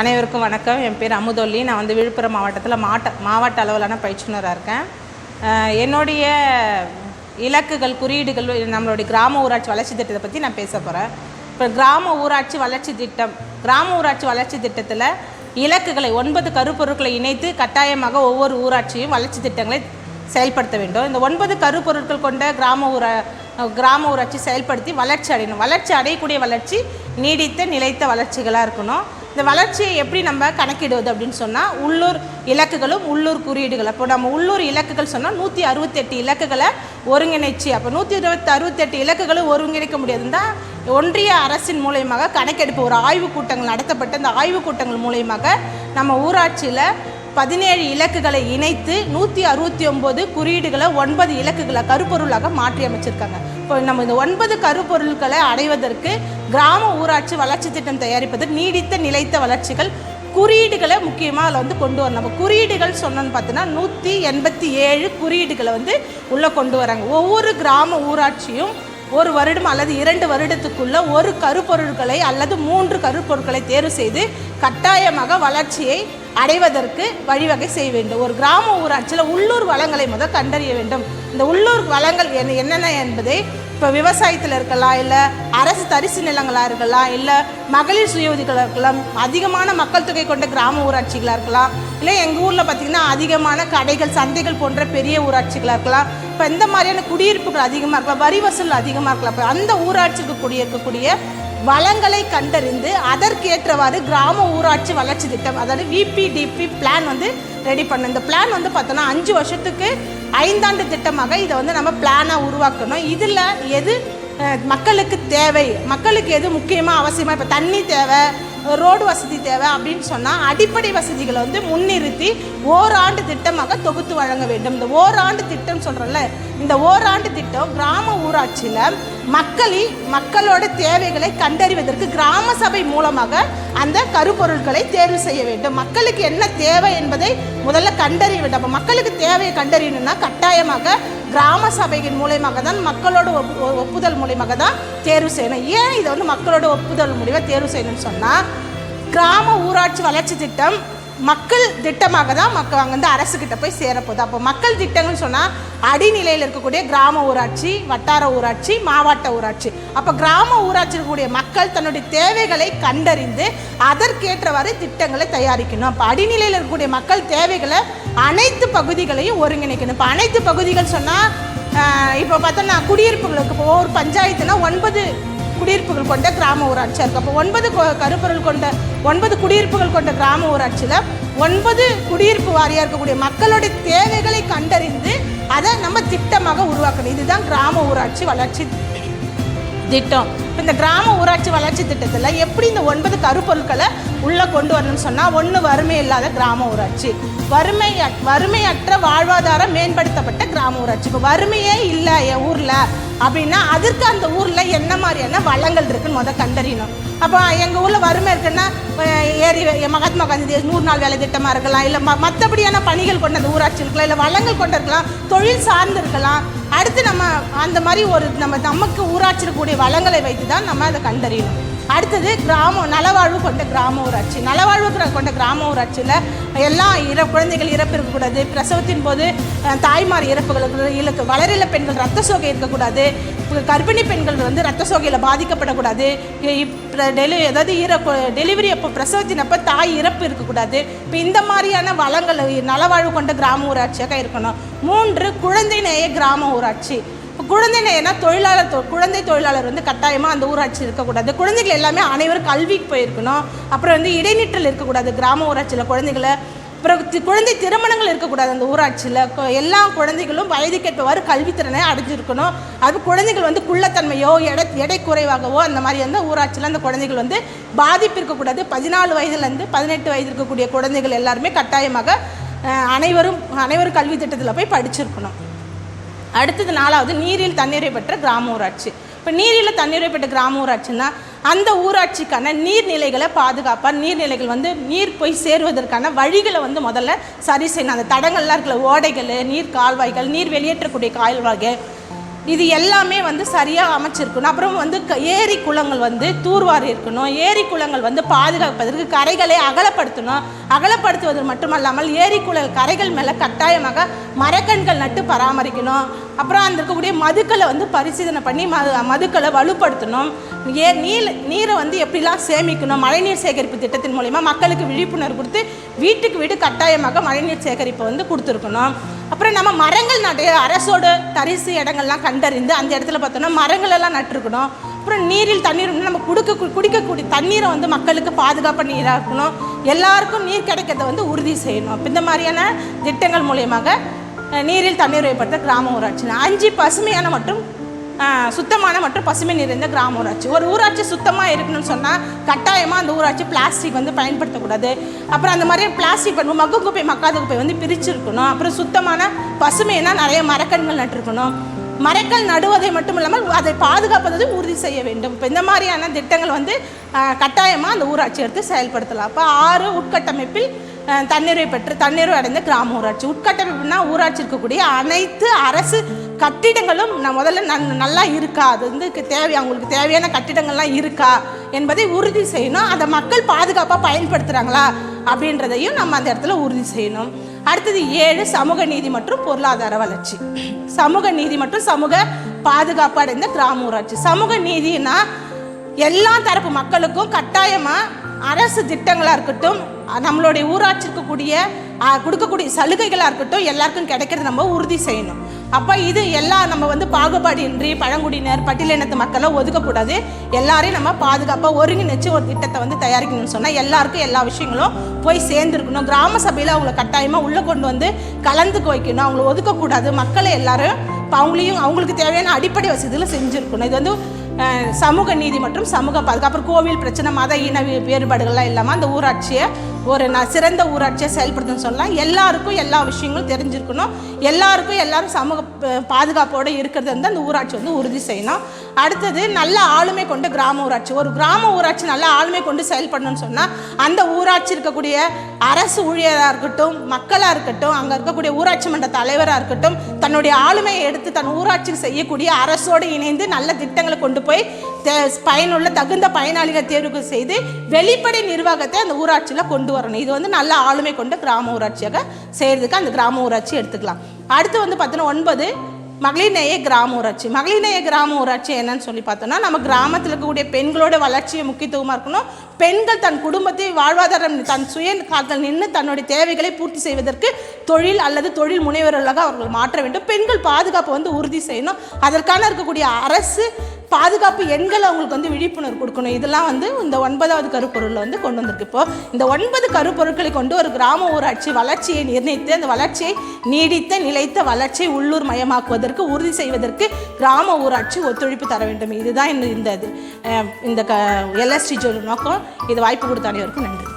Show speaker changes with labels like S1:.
S1: அனைவருக்கும் வணக்கம். என் பேர் அமுதொல்லி. நான் வந்து விழுப்புரம் மாவட்டத்தில் மாவட்ட அளவிலான பயிற்றுனராக இருக்கேன். என்னுடைய இலக்குகள், குறியீடுகள், நம்மளுடைய கிராம ஊராட்சி வளர்ச்சி திட்டத்தை பற்றி நான் பேச போகிறேன். இப்போ கிராம ஊராட்சி வளர்ச்சி திட்டத்தில் இலக்குகளை 9 கருப்பொருட்களை இணைத்து கட்டாயமாக ஒவ்வொரு ஊராட்சியும் வளர்ச்சி திட்டங்களை செயல்படுத்த வேண்டும். இந்த 9 கருப்பொருட்கள் கொண்ட கிராம ஊராட்சி செயல்படுத்தி வளர்ச்சி அடையணும். வளர்ச்சி அடையக்கூடிய வளர்ச்சி நீடித்த நிலைத்த வளர்ச்சிகளாக இருக்கணும். இந்த வளர்ச்சியை எப்படி நம்ம கணக்கிடுவது அப்படின்னு சொன்னால் உள்ளூர் இலக்குகளும் உள்ளூர் குறியீடுகள். அப்போ நம்ம உள்ளூர் இலக்குகள் சொன்னால் 168 இலக்குகளை ஒருங்கிணைச்சு, அப்போ 168 இலக்குகளும் ஒருங்கிணைக்க முடியாதுன்னு தான் ஒன்றிய அரசின் மூலயமாக கணக்கெடுப்பு ஒரு ஆய்வுக் கூட்டங்கள் நடத்தப்பட்ட இந்த ஆய்வுக் கூட்டங்கள் மூலயமாக நம்ம ஊராட்சியில் 17 இலக்குகளை இணைத்து 169 குறியீடுகளை 9 இலக்குகளை கருப்பொருளாக மாற்றி அமைச்சிருக்காங்க. இப்போ நம்ம இந்த 9 கருப்பொருட்களை அடைவதற்கு கிராம ஊராட்சி வளர்ச்சி திட்டம் தயாரிப்பதற்கு நீடித்த நிலைத்த வளர்ச்சிகள் குறியீடுகளை முக்கியமாக அதில் வந்து கொண்டு வரணும். நம்ம குறியீடுகள் சொன்னோன்னு பார்த்தோன்னா 187 குறியீடுகளை வந்து உள்ளே கொண்டு வராங்க. ஒவ்வொரு கிராம ஊராட்சியும் ஒரு வருடம் அல்லது 2 வருடத்துக்குள்ள ஒரு கருப்பொருட்களை அல்லது 3 கருப்பொருட்களை தேர்வு செய்து கட்டாயமாக வளர்ச்சியை அடைவதற்கு வழிவகை செய்ய வேண்டும். ஒரு கிராம ஊராட்சியில் உள்ளூர் வளங்களை முதல் கண்டறிய வேண்டும். இந்த உள்ளூர் வளங்கள் என்னென்ன என்பதை இப்போ விவசாயத்தில் இருக்கலாம், இல்லை அரசு தரிசு நிலங்களாக இருக்கலாம், இல்லை மகளிர் சுய உதவிகளாக இருக்கலாம், அதிகமான மக்கள் தொகை கொண்ட கிராம ஊராட்சிகளாக இருக்கலாம், இல்லை எங்கள் ஊரில் பார்த்திங்கன்னா அதிகமான கடைகள் சந்தைகள் போன்ற பெரிய ஊராட்சிகளாக இருக்கலாம். இப்போ இந்த மாதிரியான குடியிருப்புகள் அதிகமாக இருக்கலாம், வரி வசூல் அதிகமாக இருக்கலாம். இப்போ அந்த ஊராட்சிக்கு குடியிருக்கக்கூடிய வளங்களை கண்டறிந்து அதற்கேற்றவாறு கிராம ஊராட்சி வளர்ச்சி திட்டம், அதாவது விபிடிபி பிளான் வந்து ரெடி பண்ணணும். இந்த பிளான் வந்து பார்த்தோன்னா 5 வருஷத்துக்கு 5 ஆண்டு திட்டமாக இதை வந்து நம்ம பிளானாக உருவாக்கணும். இதில் எது மக்களுக்கு தேவை, மக்களுக்கு எது முக்கியமாக அவசியமாக, இப்போ தண்ணி தேவை, ரோடு வசதி தேவை அப்படின்னு சொன்னால் அடிப்படை வசதிகளை வந்து முன்னிறுத்தி ஓராண்டு திட்டமாக தொகுத்து வழங்க வேண்டும். இந்த ஓராண்டு திட்டம் சொல்கிறோம்ல, இந்த ஓராண்டு திட்டம் கிராம ஊராட்சியில் மக்களோட தேவைகளை கண்டறிவதற்கு கிராம சபை மூலமாக அந்த கருப்பொருட்களை தேர்வு செய்ய வேண்டும். மக்களுக்கு என்ன தேவை என்பதை முதல்ல கண்டறிய வேண்டும். அப்போ மக்களுக்கு தேவையை கண்டறியணும்னா கட்டாயமாக கிராம சபையின் மூலயமாக தான், மக்களோட ஒப்புதல் மூலயமாக தான் தேர்வு செய்யணும். ஏன் இதை வந்து மக்களோட ஒப்புதல் மூலியமாக தேர்வு செய்யணும்னு சொன்னால், கிராம ஊராட்சி வளர்ச்சி திட்டம் மக்கள் திட்டமாக தான் அங்கே வந்து அரசுக்கிட்ட போய் சேரப்போகுது. அப்போ மக்கள் திட்டங்கள்னு சொன்னால் அடிநிலையில் இருக்கக்கூடிய கிராம ஊராட்சி, வட்டார ஊராட்சி, மாவட்ட ஊராட்சி. அப்போ கிராம ஊராட்சியில் இருக்கக்கூடிய மக்கள் தன்னுடைய தேவைகளை கண்டறிந்து அதற்கேற்றவாறு திட்டங்களை தயாரிக்கணும். அப்போ அடிநிலையில் இருக்கக்கூடிய மக்கள் தேவைகளை அனைத்து பகுதிகளையும் ஒருங்கிணைக்கணும். இப்போ அனைத்து பகுதிகள் சொன்னால் இப்போ பார்த்தோன்னா குடியிருப்புகளுக்கு இப்போ ஒரு பஞ்சாயத்துனா 9 குடியிருப்புகள் கொண்ட கிராம ஊராட்சியாக இருக்குது. அப்போ 9 குடியிருப்புகள் கொண்ட கிராம ஊராட்சியில் 9 குடியிருப்பு வாரியாக இருக்கக்கூடிய மக்களுடைய தேவைகளை கண்டறிந்து அதை நம்ம திட்டமாக உருவாக்கணும். இதுதான் கிராம ஊராட்சி வளர்ச்சி திட்டம். இந்த கிராம ஊராட்சி வளர்ச்சி திட்டத்தில் எப்படி இந்த 9 கருப்பொருட்களை உள்ளே கொண்டு வரணும்னு சொன்னால், 1 வறுமை இல்லாத கிராம ஊராட்சி, வறுமையற்ற வாழ்வாதாரம் மேம்படுத்தப்பட்ட கிராம ஊராட்சி. இப்போ வறுமையே இல்லை என் ஊரில் அப்படின்னா அதற்கு அந்த ஊரில் என்ன மாதிரியான வளங்கள் இருக்குன்னு முதல் கண்டறியணும். அப்போ எங்கள் ஊரில் வறுமை இருக்குன்னா மகாத்மா காந்தி 100 நாள் வேலை திட்டமாக இருக்கலாம், இல்லை மற்றபடியான பணிகள் கொண்ட அந்த ஊராட்சி இருக்கலாம், இல்லை வளங்கள் கொண்டு இருக்கலாம், தொழில் சார்ந்து இருக்கலாம். அடுத்து நம்ம அந்த மாதிரி ஒரு நமக்கு ஊராட்சி இருக்கக்கூடிய வளங்களை வைத்து தான் நம்ம அதை கண்டறியணும். அடுத்தது நலவாழ்வு கொண்ட கிராம ஊராட்சி. நலவாழ்வு கொண்ட கிராம ஊராட்சியில் எல்லாம் குழந்தைகள் இறப்பு இருக்கக்கூடாது, பிரசவத்தின் போது தாய்மார் இறப்புகளுக்கு, வளரில பெண்கள் ரத்த சோகை இருக்கக்கூடாது, கர்ப்பிணி பெண்கள் வந்து ரத்த சோகையில் பாதிக்கப்படக்கூடாது, டெலிவரி அப்போ பிரசவத்தின் அப்போ தாய் இறப்பு இருக்கக்கூடாது. இப்போ இந்த மாதிரியான வளங்கள் நலவாழ்வு கொண்ட கிராம ஊராட்சியாக இருக்கணும். 3 குழந்தை நேய கிராம ஊராட்சி. இப்போ குழந்தை நேயனா குழந்தை தொழிலாளர் வந்து கட்டாயமாக அந்த ஊராட்சி இருக்கக்கூடாது. குழந்தைகள் எல்லாமே அனைவரும் கல்விக்கு போயிருக்கணும். அப்புறம் வந்து இடைநிற்றல் இருக்கக்கூடாது கிராம ஊராட்சியில் குழந்தைகளை. அப்புறம் குழந்தை திருமணங்கள் இருக்கக்கூடாது அந்த ஊராட்சியில். எல்லா குழந்தைகளும் வயதுக்கேற்றவாறு கல்வித்திறனை அடைஞ்சிருக்கணும். அது குழந்தைகள் வந்து குள்ளத்தன்மையோ எடை குறைவாகவோ அந்த மாதிரி அந்த ஊராட்சியில் அந்த குழந்தைகள் வந்து பாதிப்பு இருக்கக்கூடாது. 14 வயதுலேருந்து 18 வயது இருக்கக்கூடிய குழந்தைகள் எல்லாருமே கட்டாயமாக அனைவரும் கல்வி திட்டத்தில் போய் படிச்சிருக்கணும். அடுத்தது 4வது நீரில் தண்ணீரை பெற்ற கிராம ஊராட்சி. இப்போ நீரில் தண்ணீரை பெற்ற கிராம ஊராட்சின்னா அந்த ஊராட்சிக்கான நீர்நிலைகளை பாதுகாப்பாக, நீர்நிலைகள் வந்து நீர் போய் சேருவதற்கான வழிகளை வந்து முதல்ல சரி செய்யணும். அந்த தடங்கள்லாம் இருக்கிற ஓடைகள், நீர் கால்வாய்கள், நீர் வெளியேற்றக்கூடிய கால்வாய்கள், இது எல்லாமே வந்து சரியாக அமைச்சிருக்கணும். அப்புறம் வந்து ஏரி குளங்கள் வந்து தூர்வாரி இருக்கணும். ஏரி குளங்கள் வந்து பாதுகாப்பதற்கு கரைகளை அகலப்படுத்துவது மட்டுமல்லாமல் ஏரி கரைகள் மேலே கட்டாயமாக மரக்கன்கள் நட்டு பராமரிக்கணும். அப்புறம் அந்த இருக்கக்கூடிய மதுக்களை வந்து பரிசீலனை பண்ணி மதுக்களை வலுப்படுத்தணும். நீரை வந்து எப்படிலாம் சேமிக்கணும், மழைநீர் சேகரிப்பு திட்டத்தின் மூலிமா மக்களுக்கு விழிப்புணர்வு கொடுத்து வீட்டுக்கு வீடு கட்டாயமாக மழைநீர் சேகரிப்பை வந்து கொடுத்துருக்கணும். அப்புறம் நம்ம மரங்கள் அரசோட தரிசு இடங்கள்லாம் கண்டறிந்து அந்த இடத்துல பார்த்தோன்னா மரங்களெல்லாம் நட்டுருக்கணும். அப்புறம் தண்ணீர் நம்ம குடிக்கக்கூடிய தண்ணீரை வந்து மக்களுக்கு பாதுகாப்பாக நீராக இருக்கணும். எல்லாருக்கும் நீர் கிடைக்கிறத வந்து உறுதி செய்யணும். அப்போ இந்த மாதிரியான திட்டங்கள் மூலியமாக நீரில் தண்ணீர் வைப்படுத்த கிராம ஊராட்சி. 5 பசுமையான மற்றும் சுத்தமான மற்றும் பசுமை நிறைந்த கிராம ஊராட்சி. ஒரு ஊராட்சி சுத்தமாக இருக்கணும்னு சொன்னால் கட்டாயமாக அந்த ஊராட்சி பிளாஸ்டிக் வந்து பயன்படுத்தக்கூடாது. அப்புறம் அந்த மாதிரி பிளாஸ்டிக் மக்கும் குப்பை மக்காத குப்பை வந்து பிரிச்சிருக்கணும். அப்புறம் சுத்தமான பசுமைனா நிறைய மரக்கன்கள் நட்டுருக்கணும். மரக்கல் நடுவதை மட்டும் இல்லாமல் அதை பாதுகாப்பதை உறுதி செய்ய வேண்டும். இப்போ இந்த மாதிரியான திட்டங்கள் வந்து கட்டாயமாக அந்த ஊராட்சி எடுத்து செயல்படுத்தலாம். அப்போ 6 உட்கட்டமைப்பில் தண்ணீரை அடைந்த கிராம ஊராட்சி. உட்கட்டமைப்புனா ஊராட்சி இருக்கக்கூடிய அனைத்து அரசு கட்டிடங்களும் முதல்ல நல்லா இருக்கா, அது வந்து அவங்களுக்கு தேவையான கட்டிடங்கள்லாம் இருக்கா என்பதை உறுதி செய்யணும். அதை மக்கள் பாதுகாப்பாக பயன்படுத்துகிறாங்களா அப்படின்றதையும் நம்ம அந்த இடத்துல உறுதி செய்யணும். அடுத்தது 7 சமூக நீதி மற்றும் பொருளாதார வளர்ச்சி. சமூக நீதி மற்றும் சமூக பாதுகாப்பு அடைந்த கிராம ஊராட்சி. சமூக நீதினா எல்லா தரப்பு மக்களுக்கும் கட்டாயமாக அரசு திட்டங்களாக இருக்கட்டும், நம்மளுடைய ஊராட்சி கொடுக்கக்கூடிய சலுகைகளாக இருக்கட்டும், எல்லாருக்கும் கிடைக்கிறது நம்ம உறுதி செய்யணும். அப்போ இது எல்லாம் நம்ம வந்து பாகுபாடின்றி பழங்குடியினர் பட்டியலினத்து மக்களை ஒதுக்கக்கூடாது. எல்லாரையும் நம்ம பாதுகாப்பாக ஒருங்கிணைச்சு ஒரு திட்டத்தை வந்து தயாரிக்கணும்னு சொன்னால் எல்லாருக்கும் எல்லா விஷயங்களும் போய் சேர்ந்துருக்கணும். கிராம சபையில் அவங்கள கட்டாயமாக உள்ளே கொண்டு வந்து கலந்துக்க வைக்கணும். அவங்கள ஒதுக்கக்கூடாது. மக்களை எல்லாரும் இப்போ அவங்களுக்கு தேவையான அடிப்படை வசதிகளை செஞ்சுருக்கணும். இது வந்து சமூக நீதி மற்றும் சமூக பாதுகாப்பு. அப்புறம் கோவில் பிரச்சனை, மத இன வேறுபாடுகள்லாம் இல்லாமல் அந்த ஊராட்சியை ஒரு சிறந்த ஊராட்சியை செயல்படுத்தணும்னு சொல்லலாம். எல்லாருக்கும் எல்லா விஷயங்களும் தெரிஞ்சிருக்கணும். எல்லாரும் சமூக பாதுகாப்போடு இருக்கிறது வந்து அந்த ஊராட்சி வந்து உறுதி செய்யணும். அடுத்தது நல்ல ஆளுமை கொண்ட கிராம ஊராட்சி. ஒரு கிராம ஊராட்சி நல்ல ஆளுமை கொண்டு செயல்படணும்னு சொன்னால் அந்த ஊராட்சி இருக்கக்கூடிய அரசு ஊழியராக இருக்கட்டும், மக்களாக இருக்கட்டும், அங்கே இருக்கக்கூடிய ஊராட்சி மன்ற தலைவராக இருக்கட்டும், தன்னுடைய ஆளுமையை எடுத்து தன் ஊராட்சிக்கு செய்யக்கூடிய அரசோடு இணைந்து நல்ல திட்டங்களை கொண்டு போய் பயனுள்ள தகுந்த பயனாளிகள் தேர்வு செய்து வெளிப்படை நிர்வாகத்தை அந்த ஊராட்சியில் கொண்டு வரணும். இது வந்து நல்ல ஆளுமை கொண்ட கிராம ஊராட்சியாக செய்கிறதுக்கு அந்த கிராம ஊராட்சி எடுத்துக்கலாம். அடுத்து வந்து பார்த்தோன்னா 9 மகளிர்நேய கிராம ஊராட்சி. மகளிர்நேய கிராம ஊராட்சி என்னன்னு சொல்லி பார்த்தோன்னா, நம்ம கிராமத்தில் இருக்கக்கூடிய பெண்களோட வளர்ச்சியை முக்கியத்துவமாக இருக்கணும். பெண்கள் தன் குடும்பத்தை வாழ்வாதாரம் தன் சுய கால்கள் நின்று தன்னுடைய தேவைகளை பூர்த்தி செய்வதற்கு தொழில் அல்லது தொழில் முனைவர்களாக அவர்கள் மாற்ற வேண்டும். பெண்கள் பாதுகாப்பை வந்து உறுதி செய்யணும். அதற்கான இருக்கக்கூடிய அரசு பாதுகாப்பு எண்கள் அவங்களுக்கு வந்து விழிப்புணர்வு கொடுக்கணும். இதெல்லாம் வந்து இந்த 9வது கருப்பொருளில் வந்து கொண்டு வந்திருக்கு. இப்போ இந்த 9 கருப்பொருட்களை கொண்டு ஒரு கிராம ஊராட்சி வளர்ச்சியை நிர்ணயித்து அந்த வளர்ச்சியை நீடித்த நிலைத்த வளர்ச்சியை உள்ளூர் மயமாக்குவதற்கு உறுதி செய்வதற்கு கிராம ஊராட்சி ஒத்துழைப்பு தர வேண்டும். இதுதான் இந்த LSTG நோக்கம். இது வாய்ப்பு கொடுத்த அனைவருக்கும் நன்றி.